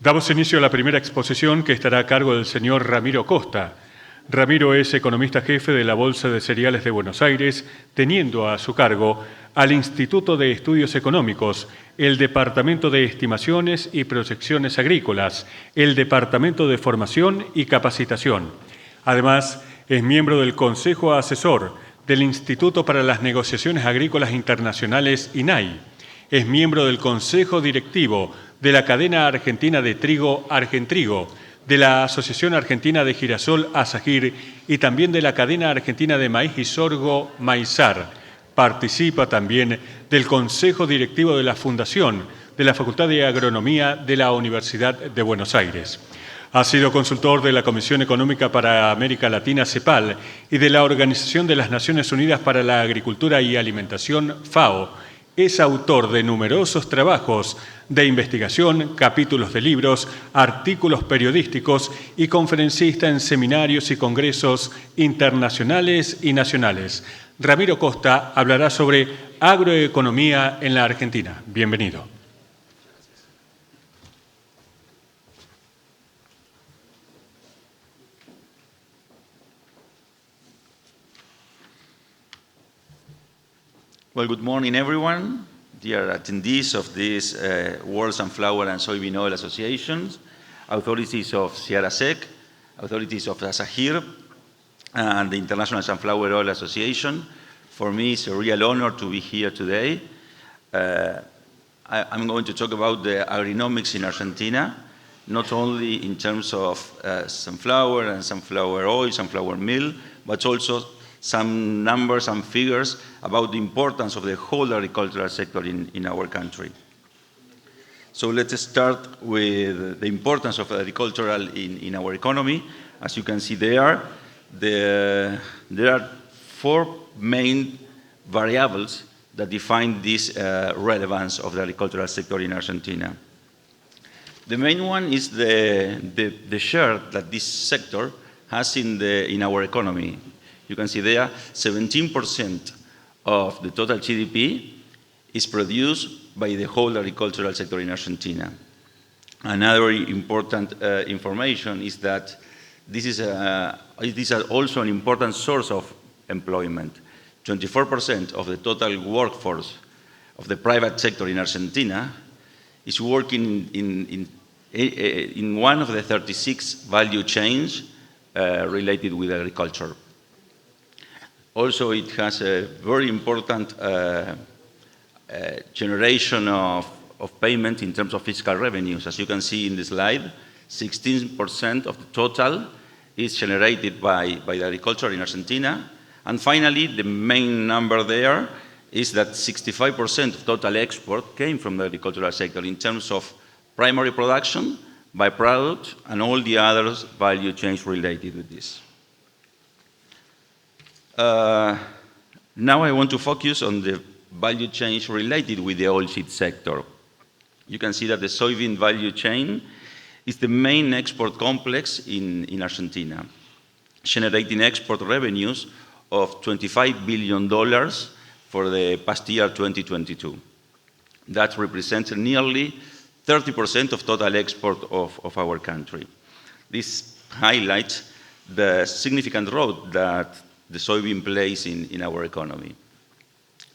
Damos inicio a la primera exposición que estará a cargo del señor Ramiro Costa. Ramiro es economista jefe de la Bolsa de Cereales de Buenos Aires, teniendo a su cargo al Instituto de Estudios Económicos, el Departamento de Estimaciones y Proyecciones Agrícolas, el Departamento de Formación y Capacitación. Además, es miembro del Consejo Asesor del Instituto para las Negociaciones Agrícolas Internacionales, INAI. Es miembro del Consejo Directivo de la cadena argentina de trigo Argentrigo, de la Asociación Argentina de Girasol, ASAGIR, y también de la cadena argentina de maíz y sorgo, Maizar. Participa también del Consejo Directivo de la Fundación de la Facultad de Agroeconomía de la Universidad de Buenos Aires. Ha sido consultor de la Comisión Económica para América Latina, CEPAL, y de la Organización de las Naciones Unidas para la Agricultura y Alimentación, FAO. Es autor de numerosos trabajos de investigación, capítulos de libros, artículos periodísticos y conferencista en seminarios y congresos internacionales y nacionales. Ramiro Costa hablará sobre agroeconomía en la Argentina. Bienvenido. Well, good morning, everyone, dear attendees of this World Sunflower and Soybean Oil Association, authorities of CISAG, authorities of ASAGIR, and the International Sunflower Oil Association. For me, it's a real honor to be here today. I'm going to talk about the agronomics in Argentina, not only in terms of sunflower and sunflower oil, sunflower meal, but also some numbers and figures about the importance of the whole agricultural sector in our country. So let's start with the importance of agricultural in our economy. As you can see there are four main variables that define this relevance of the agricultural sector in Argentina. The main one is the share that this sector has in our economy. You can see there 17% of the total GDP is produced by the whole agricultural sector in Argentina. Another important information is that this is also an important source of employment. 24% of the total workforce of the private sector in Argentina is working in one of the 36 value chains related with agriculture. Also, it has a very important generation of payment in terms of fiscal revenues. As you can see in the slide, 16% of the total is generated by the agriculture in Argentina. And finally, the main number there is that 65% of total export came from the agricultural sector in terms of primary production, byproduct, and all the other value chains related with this. Now I want to focus on the value chains related with the oilseed sector. You can see that the soybean value chain is the main export complex in Argentina, generating export revenues of $25 billion for the past year 2022. That represents nearly 30% of total export of our country. This highlights the significant role that the soybean plays in our economy.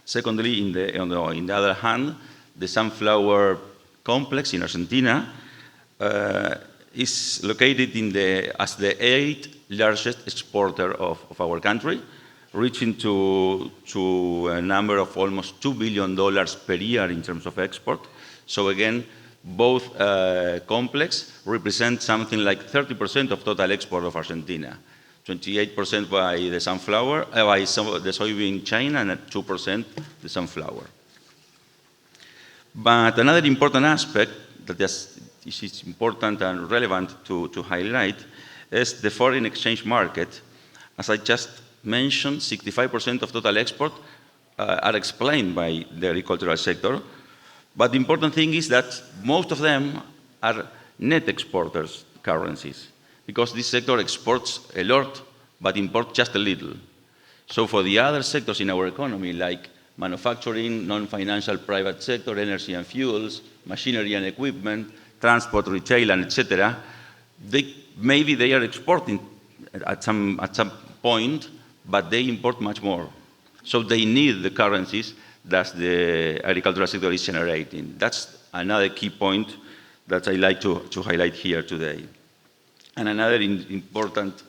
Secondly, on the other hand, the sunflower complex in Argentina is located as the 8th largest exporter of our country, reaching to a number of almost $2 billion per year in terms of export. So again, both complex represent something like 30% of total export of Argentina. 28% by the sunflower, by the soybean chain, and 2% the sunflower. But another important aspect that is important and relevant to highlight is the foreign exchange market. As I just mentioned, 65% of total export are explained by the agricultural sector. But the important thing is that most of them are net exporters currencies, because this sector exports a lot, but imports just a little. So for the other sectors in our economy, like manufacturing, non-financial private sector, energy and fuels, machinery and equipment, transport, retail, and etc., maybe they are exporting at some point, but they import much more. So they need the currencies that the agricultural sector is generating. That's another key point that I like to highlight here today. And another important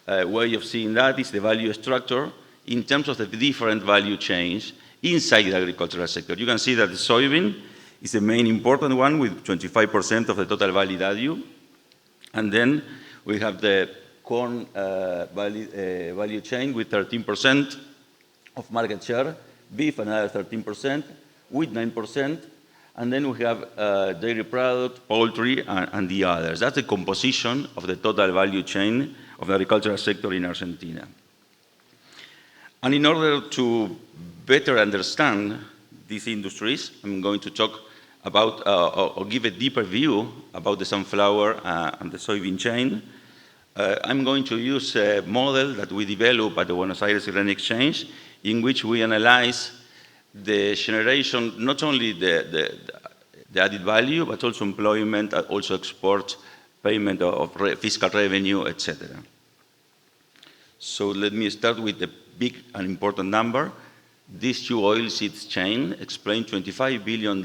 way of seeing that is the value structure in terms of the different value chains inside the agricultural sector. You can see that the soybean is the main important one with 25% of the total value. And then we have the corn value chain with 13% of market share, beef another 13%, wheat 9%, and then we have dairy product, poultry, and the others. That's the composition of the total value chain of the agricultural sector in Argentina. And in order to better understand these industries, I'm going to talk about or give a deeper view about the sunflower and the soybean chain. I'm going to use a model that we developed at the Buenos Aires Grain Exchange, in which we analyze the generation, not only the added value, but also employment, also export, payment of fiscal revenue, etc. So let me start with the big and important number. These two oilseeds chain explain $25 billion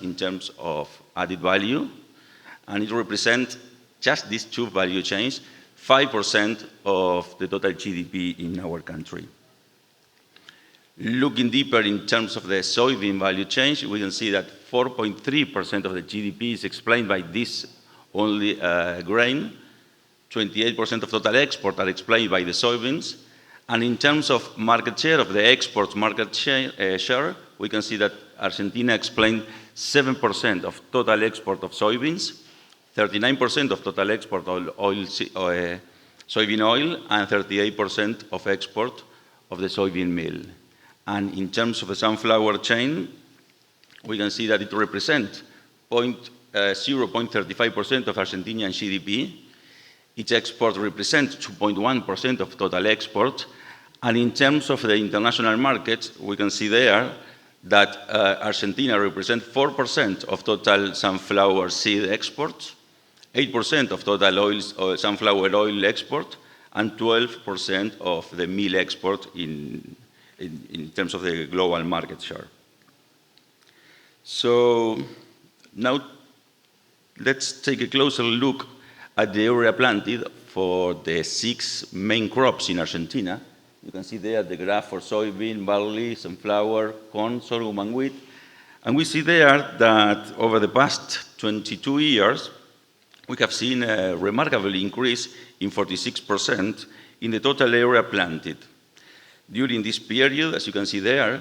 in terms of added value, and it represents just these two value chains, 5% of the total GDP in our country. Looking deeper in terms of the soybean value chain, we can see that 4.3% of the GDP is explained by this only grain. 28% of total export are explained by the soybeans. And in terms of market share, of the export market share, we can see that Argentina explained 7% of total export of soybeans, 39% of total export of soybean oil, and 38% of export of the soybean meal. And in terms of the sunflower chain, we can see that it represents 0.35% of Argentinian GDP. Its export represents 2.1% of total export. And in terms of the international market, we can see there that Argentina represents 4% of total sunflower seed export, 8% of total sunflower oil export, and 12% of the meal export in terms of the global market share. So now let's take a closer look at the area planted for the 6 main crops in Argentina. You can see there the graph for soybean, barley, sunflower, corn, sorghum, and wheat. And we see there that over the past 22 years, we have seen a remarkable increase in 46% in the total area planted. During this period, as you can see there,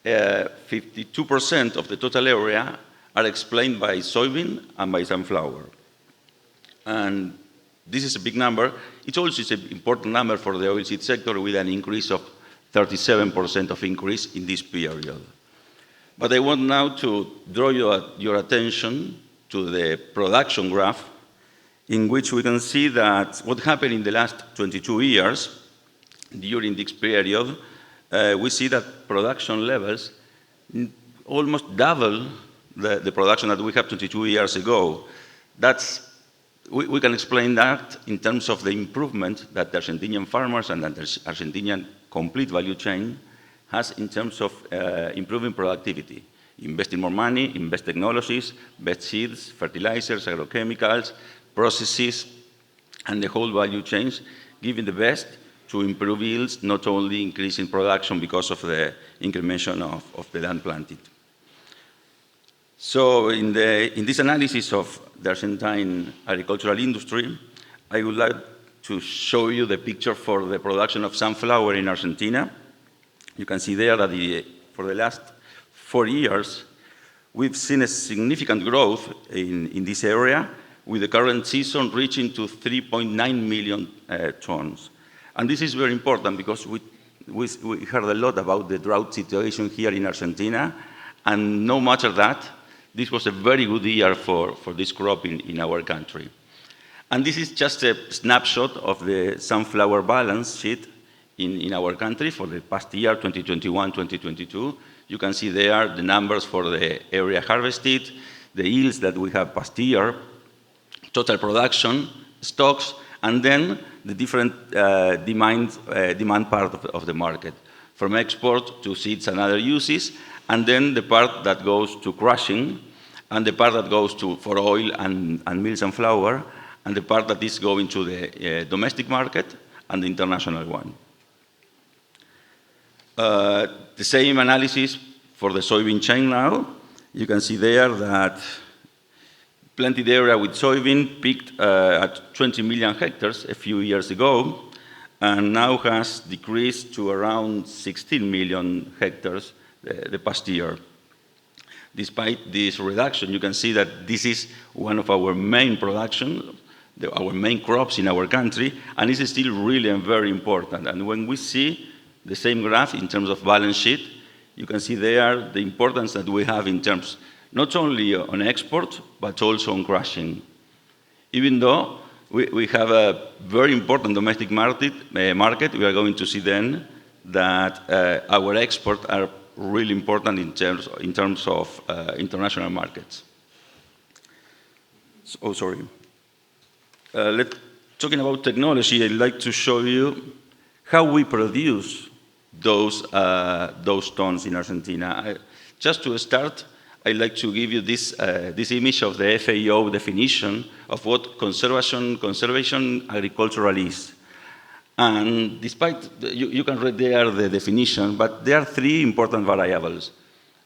52% of the total area are explained by soybean and by sunflower. And this is a big number. It also is an important number for the oilseed sector with an increase of 37% of increase in this period. But I want now to draw your attention to the production graph, in which we can see that what happened in the last 22 years, during this period, we see that production levels almost double the production that we had 22 years ago. We can explain that in terms of the improvement that the Argentinian farmers and the Argentinian complete value chain has in terms of improving productivity, investing more money, invest technologies, best seeds, fertilizers, agrochemicals, processes, and the whole value chains, giving the best to improve yields, not only increasing production because of the incrementation of the land planted. So in this analysis of the Argentine agricultural industry, I would like to show you the picture for the production of sunflower in Argentina. You can see there that for the last 4 years, we've seen a significant growth in this area, with the current season reaching to 3.9 million tons. And this is very important because we heard a lot about the drought situation here in Argentina, and no matter that, this was a very good year for this crop in our country. And this is just a snapshot of the sunflower balance sheet in our country for the past year, 2021-2022. You can see there the numbers for the area harvested, the yields that we have past year, total production, stocks, and then the different demand part of the market, from export to seeds and other uses, and then the part that goes to crushing, and the part that goes for oil and mills and flour, and the part that is going to the domestic market and the international one. The same analysis for the soybean chain now. You can see there that planted area with soybean peaked at 20 million hectares a few years ago, and now has decreased to around 16 million hectares the past year. Despite this reduction, you can see that this is one of our main production, our main crops in our country, and it's still really and very important. And when we see the same graph in terms of balance sheet, you can see there the importance that we have in terms not only on export, but also on crushing. Even though we have a very important domestic market, we are going to see then that our exports are really important in terms of international markets. Talking about technology, I'd like to show you how we produce those tons in Argentina. Just to start, I'd like to give you this image of the FAO definition of what conservation agricultural is. And despite, you can read there the definition, but there are three important variables.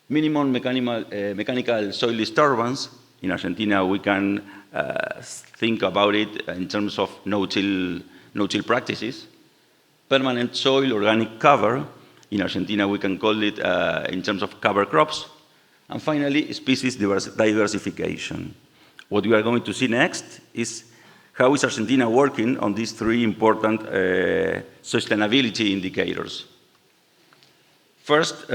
Minimum mechanical soil disturbance. In Argentina, we can think about it in terms of no-till practices. Permanent soil organic cover. In Argentina, we can call it in terms of cover crops. And finally, species diversification. What we are going to see next is how is Argentina working on these three important sustainability indicators. First,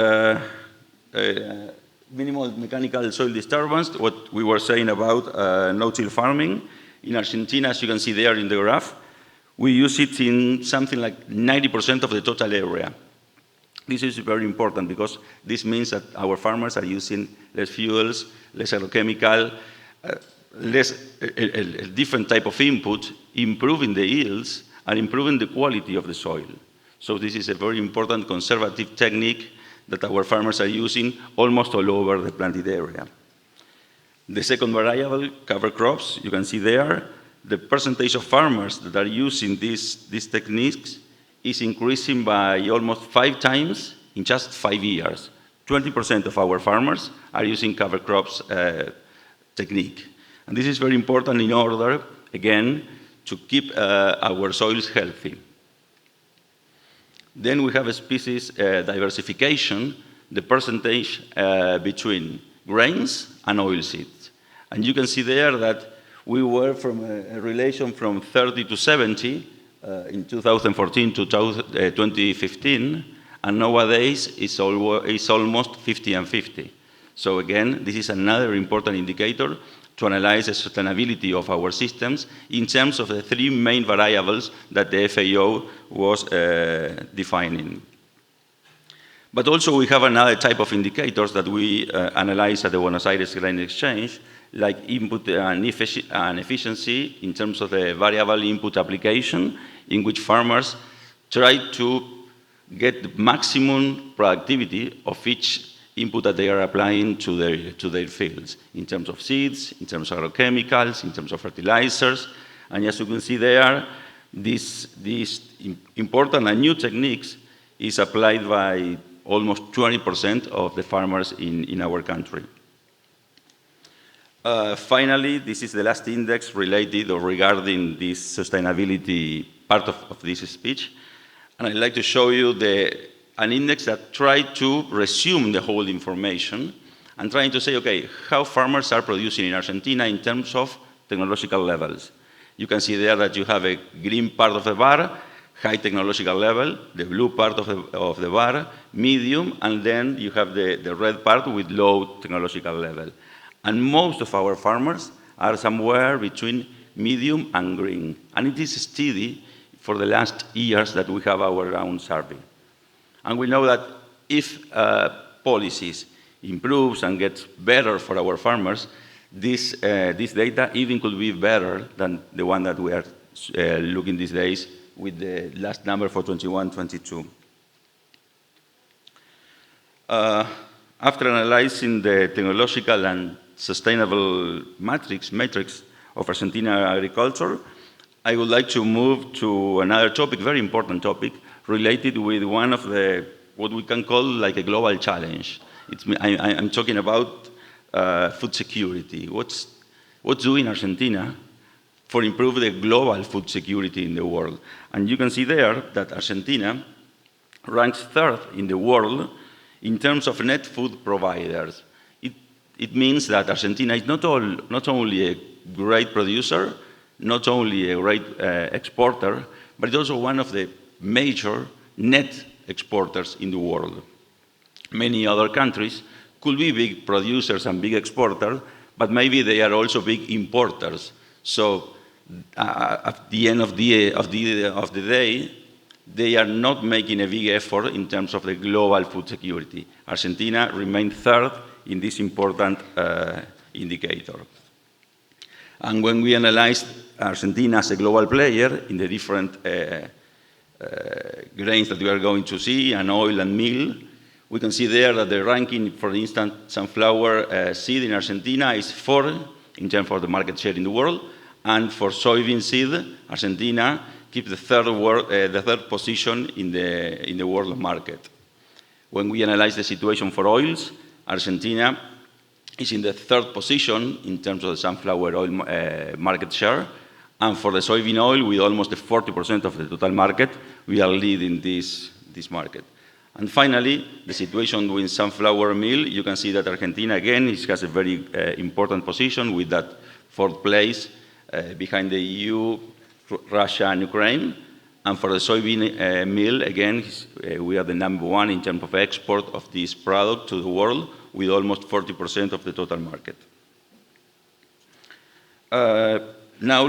minimal mechanical soil disturbance, what we were saying about no-till farming. In Argentina, as you can see there in the graph, we use it in something like 90% of the total area. This is very important because this means that our farmers are using less fuels, less agrochemical, a different type of input, improving the yields and improving the quality of the soil. So this is a very important conservative technique that our farmers are using almost all over the planted area. The second variable, cover crops, you can see there, the percentage of farmers that are using these techniques is increasing by almost 5 times in just 5 years. 20% of our farmers are using cover crops technique. And this is very important in order, again, to keep our soils healthy. Then we have a species diversification, the percentage between grains and oilseeds. And you can see there that we were from a relation from 30 to 70 in 2014 to 2015, and nowadays it's almost 50 and 50. So again, this is another important indicator to analyze the sustainability of our systems in terms of the three main variables that the FAO was defining. But also we have another type of indicators that we analyze at the Buenos Aires Grain Exchange, like input and efficiency in terms of the variable input application, in which farmers try to get the maximum productivity of each input that they are applying to their fields, in terms of seeds, in terms of agrochemicals, in terms of fertilizers. And as you can see there, these important and new techniques is applied by almost 20% of the farmers in our country. Finally, this is the last index related or regarding this sustainability part of this speech. And I'd like to show you an index that tried to resume the whole information and trying to say, okay, how farmers are producing in Argentina in terms of technological levels. You can see there that you have a green part of the bar, high technological level, the blue part of the bar, medium, and then you have the red part with low technological level. And most of our farmers are somewhere between medium and green. And it is steady for the last years that we have our ground survey. And we know that if policies improves and gets better for our farmers, this data even could be better than the one that we are looking these days with the last number for 21-22. After analyzing the technological and sustainable matrix of Argentina agriculture, I would like to move to another topic, very important topic, related with one of the, what we can call like a global challenge. I'm talking about food security. What's doing Argentina for improve the global food security in the world? And you can see there that Argentina ranks third in the world in terms of net food providers. It means that Argentina is not only a great producer, not only a great exporter, but it's also one of the major net exporters in the world. Many other countries could be big producers and big exporters, but maybe they are also big importers. So at the end of the day, they are not making a big effort in terms of the global food security. Argentina remains third in this important indicator. And when we analyze Argentina as a global player in the different grains that we are going to see, and oil and meal, we can see there that the ranking, for instance, sunflower seed in Argentina is 4th in terms of the market share in the world, and for soybean seed, Argentina keeps the third position in the world market. When we analyze the situation for oils, Argentina is in the 3rd position in terms of the sunflower oil market share, and for the soybean oil, with almost 40% of the total market, we are leading this market. And finally, the situation with sunflower meal, you can see that Argentina, again, has a very important position with that 4th place behind the EU, Russia, and Ukraine. And for the soybean meal, again, we are the #1 in terms of export of this product to the world, with almost 40% of the total market. Now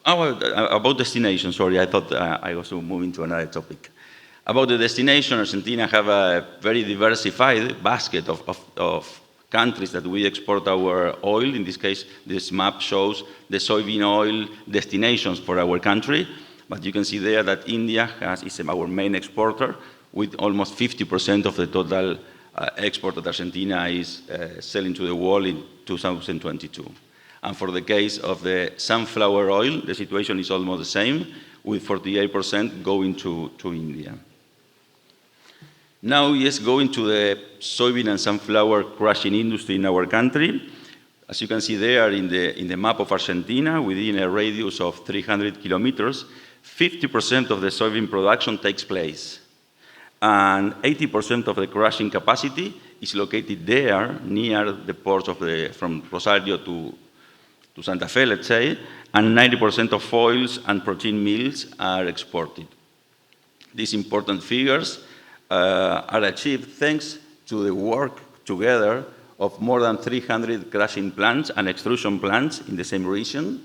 about destination, sorry, I thought I was moving to another topic. About the destination, Argentina have a very diversified basket of countries that we export our oil. In this case, this map shows the soybean oil destinations for our country. But you can see there that India is our main exporter, with almost 50% of the total export that Argentina is selling to the world in 2022. And for the case of the sunflower oil, the situation is almost the same, with 48% going to India. Now, yes, going to the soybean and sunflower crushing industry in our country. As you can see there in the map of Argentina, within a radius of 300 kilometers, 50% of the soybean production takes place. And 80% of the crushing capacity is located there, near the ports from Rosario to Santa Fe, let's say, and 90% of oils and protein meals are exported. These important figures are achieved thanks to the work together of more than 300 crushing plants and extrusion plants in the same region.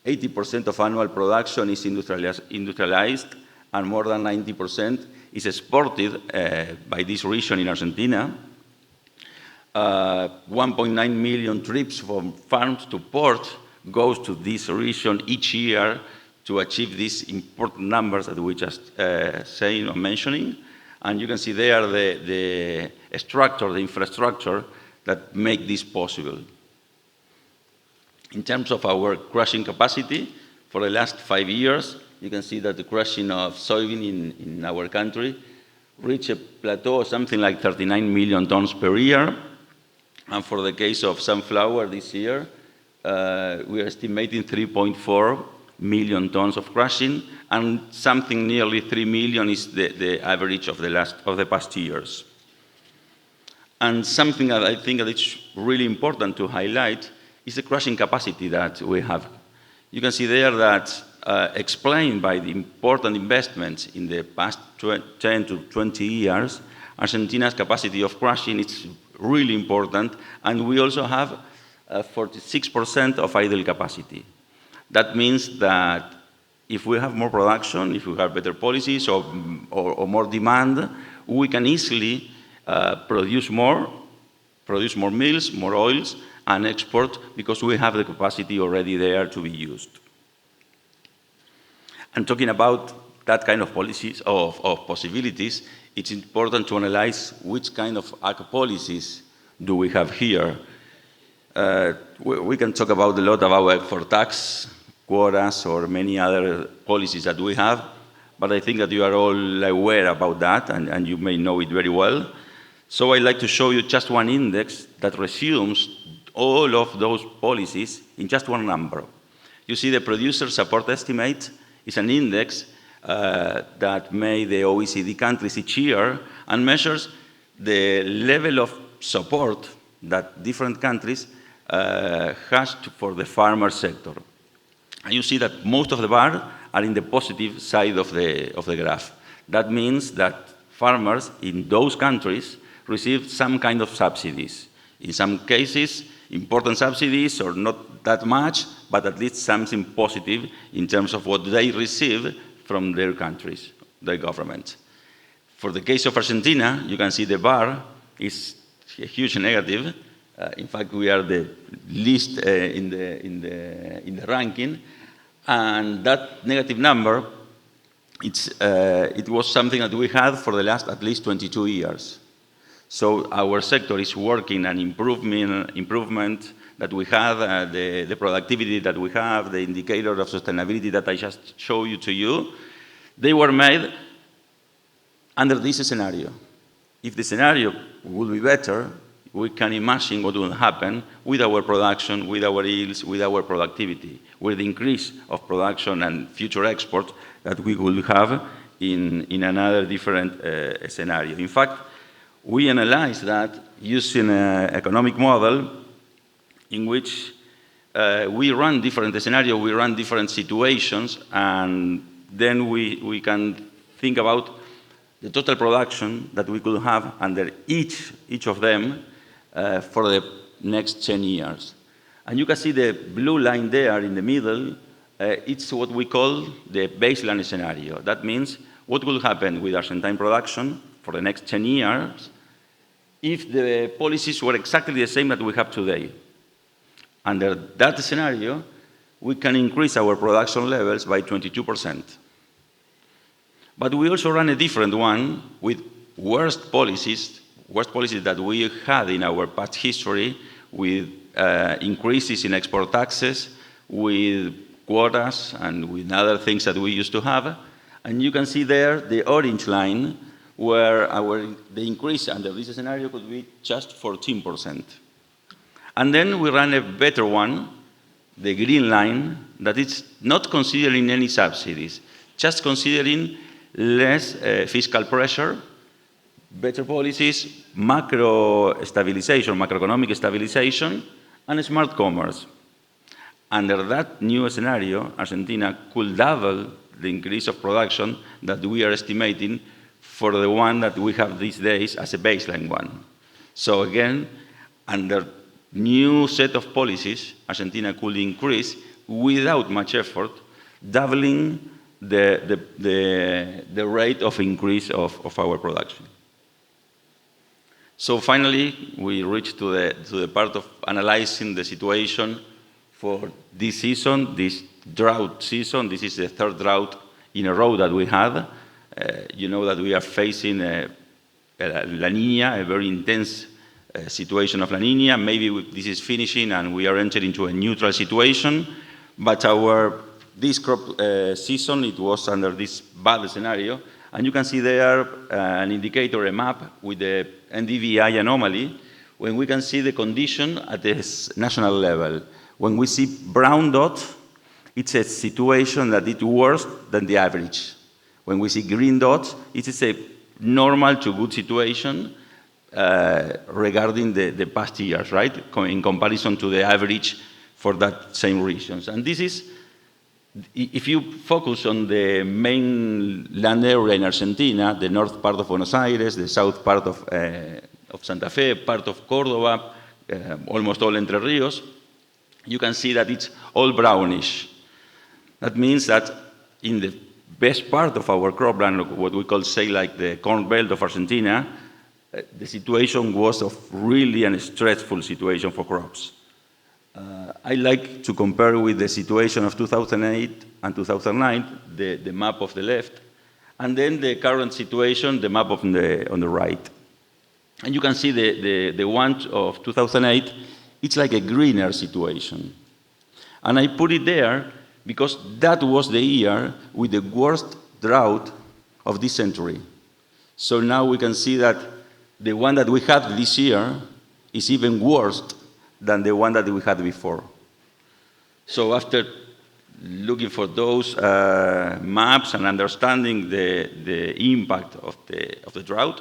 80% of annual production is industrialized, and more than 90% is exported by this region in Argentina. 1.9 million trips from farms to port goes to this region each year to achieve these important numbers that we just saying or mentioning. And you can see there the structure, the infrastructure that make this possible. In terms of our crushing capacity, for the last 5 years, you can see that the crushing of soybean in our country reached a plateau of something like 39 million tons per year. And for the case of sunflower this year, we are estimating 3.4 million tons of crushing, and something nearly 3 million is the average of the past years. And something that I think that it's really important to highlight is the crushing capacity that we have. You can see there that explained by the important investments in the past 10 to 20 years, Argentina's capacity of crushing is really important, and we also have 46% of idle capacity. That means that if we have more production, if we have better policies or more demand, we can easily produce more produce more meals, more oils, and export because we have the capacity already there to be used. And talking about that kind of policies, of possibilities, it's important to analyze which kind of ag policies do we have here. We can talk about a lot about export tax, quotas, or many other policies that we have, but I think that you are all aware about that, and you may know it very well. So I'd like to show you just one index that resumes all of those policies in just one number. You see the producer support estimate is an index that made the OECD countries each year and measures the level of support that different countries has for the farmer sector. And you see that most of the bars are in the positive side of the graph. That means that farmers in those countries receive some kind of subsidies. In some cases, important subsidies or not that much, but at least something positive in terms of what they receive from their countries, their government. For the case of Argentina, you can see the bar is a huge negative. In fact, we are the least in the ranking, and that negative number, it was something that we had for the last at least 22 years. So our sector is working an improvement that we have, the productivity that we have, the indicator of sustainability that I just showed to you. They were made under this scenario. If the scenario would be better, we can imagine what will happen with our production, with our yields, with our productivity, with the increase of production and future export that we will have in another different scenario. In fact, we analyzed that using an economic model in which we run different scenarios, we run different situations, and then we can think about the total production that we could have under each of them for the next 10 years. And you can see the blue line there in the middle. It's what we call the baseline scenario. That means what will happen with Argentine production for the next 10 years if the policies were exactly the same that we have today. Under that scenario, we can increase our production levels by 22%. But we also run a different one with worst policies that we had in our past history, with increases in export taxes, with quotas, and with other things that we used to have. And you can see there the orange line, where the increase under this scenario could be just 14%. And then we ran a better one, the green line, that is not considering any subsidies, just considering less fiscal pressure, better policies, macroeconomic stabilization, and smart commerce. Under that new scenario, Argentina could double the increase of production that we are estimating for the one that we have these days as a baseline one. So again, under new set of policies, Argentina could increase without much effort, doubling the rate of increase of our production. So finally, we reach to the part of analyzing the situation for this season, this drought season. This is the third drought in a row that we had. You know that we are facing La Niña, a very intense situation of La Niña. Maybe this is finishing and we are entering into a neutral situation. But this crop season, it was under this bad scenario. And you can see there an indicator, a map with the NDVI anomaly, when we can see the condition at the national level. When we see brown dot, it's a situation that is worse than the average. When we see green dots, it is a normal to good situation regarding the past years, right? In comparison to the average for that same regions. And this is, if you focus on the main land area in Argentina, the north part of Buenos Aires, the south part of Santa Fe, part of Córdoba, almost all Entre Ríos, you can see that it's all brownish. That means that in the best part of our cropland, what we call, say, like the Corn Belt of Argentina, the situation was of really a stressful situation for crops. I like to compare with the situation of 2008 and 2009, the map of the left, and then the current situation, the map on the right. And you can see the one of 2008, it's like a greener situation. And I put it there because that was the year with the worst drought of this century. So now we can see that the one that we had this year is even worse than the one that we had before. So after looking for those maps and understanding the impact of the drought,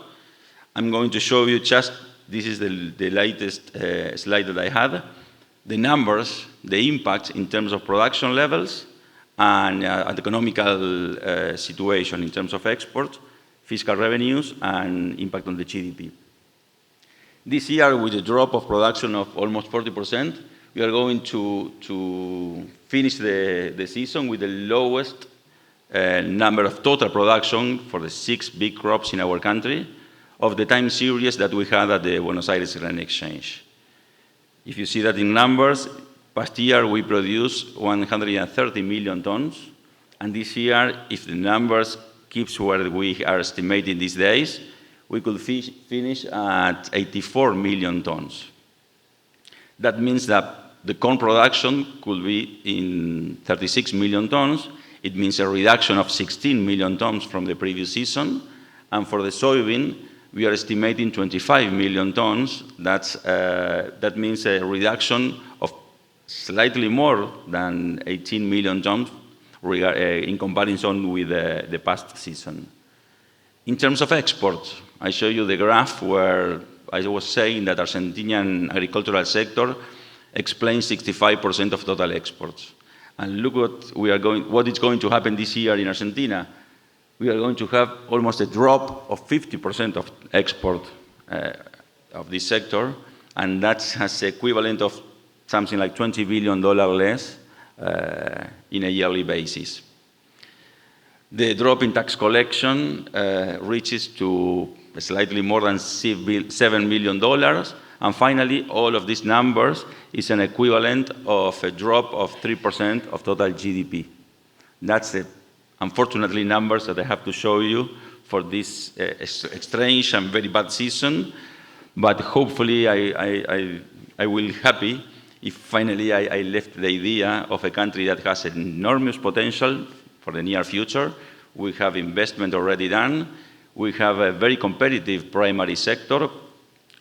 I'm going to show you just, this is the latest slide that I had, the numbers, the impact in terms of production levels and economical situation in terms of export, fiscal revenues, and impact on the GDP. This year, with a drop of production of almost 40%, we are going to finish the season with the lowest number of total production for the 6 big crops in our country of the time series that we had at the Buenos Aires Grain Exchange. If you see that in numbers, past year we produced 130 million tons, and this year, if the numbers keeps where we are estimating these days, we could finish at 84 million tons. That means that the corn production could be in 36 million tons. It means a reduction of 16 million tons from the previous season. And for the soybean, we are estimating 25 million tons. That means a reduction of slightly more than 18 million tons in comparison with the past season. In terms of exports, I show you the graph where I was saying that Argentinian agricultural sector explains 65% of total exports. And look what is going to happen this year in Argentina. We are going to have almost a drop of 50% of export of this sector, and that has the equivalent of something like $20 billion less in a yearly basis. The drop in tax collection reaches to slightly more than $7 million. And finally, all of these numbers is an equivalent of a drop of 3% of total GDP. That's the, unfortunately, numbers that I have to show you for this strange and very bad season. But hopefully, I will be happy if finally I left the idea of a country that has enormous potential for the near future. We have investment already done. We have a very competitive primary sector.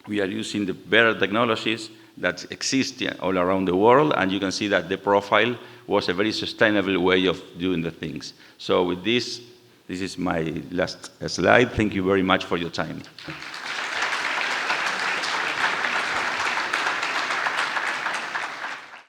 We are using the better technologies that exist all around the world, and you can see that the profile was a very sustainable way of doing the things. So with this is my last slide. Thank you very much for your time.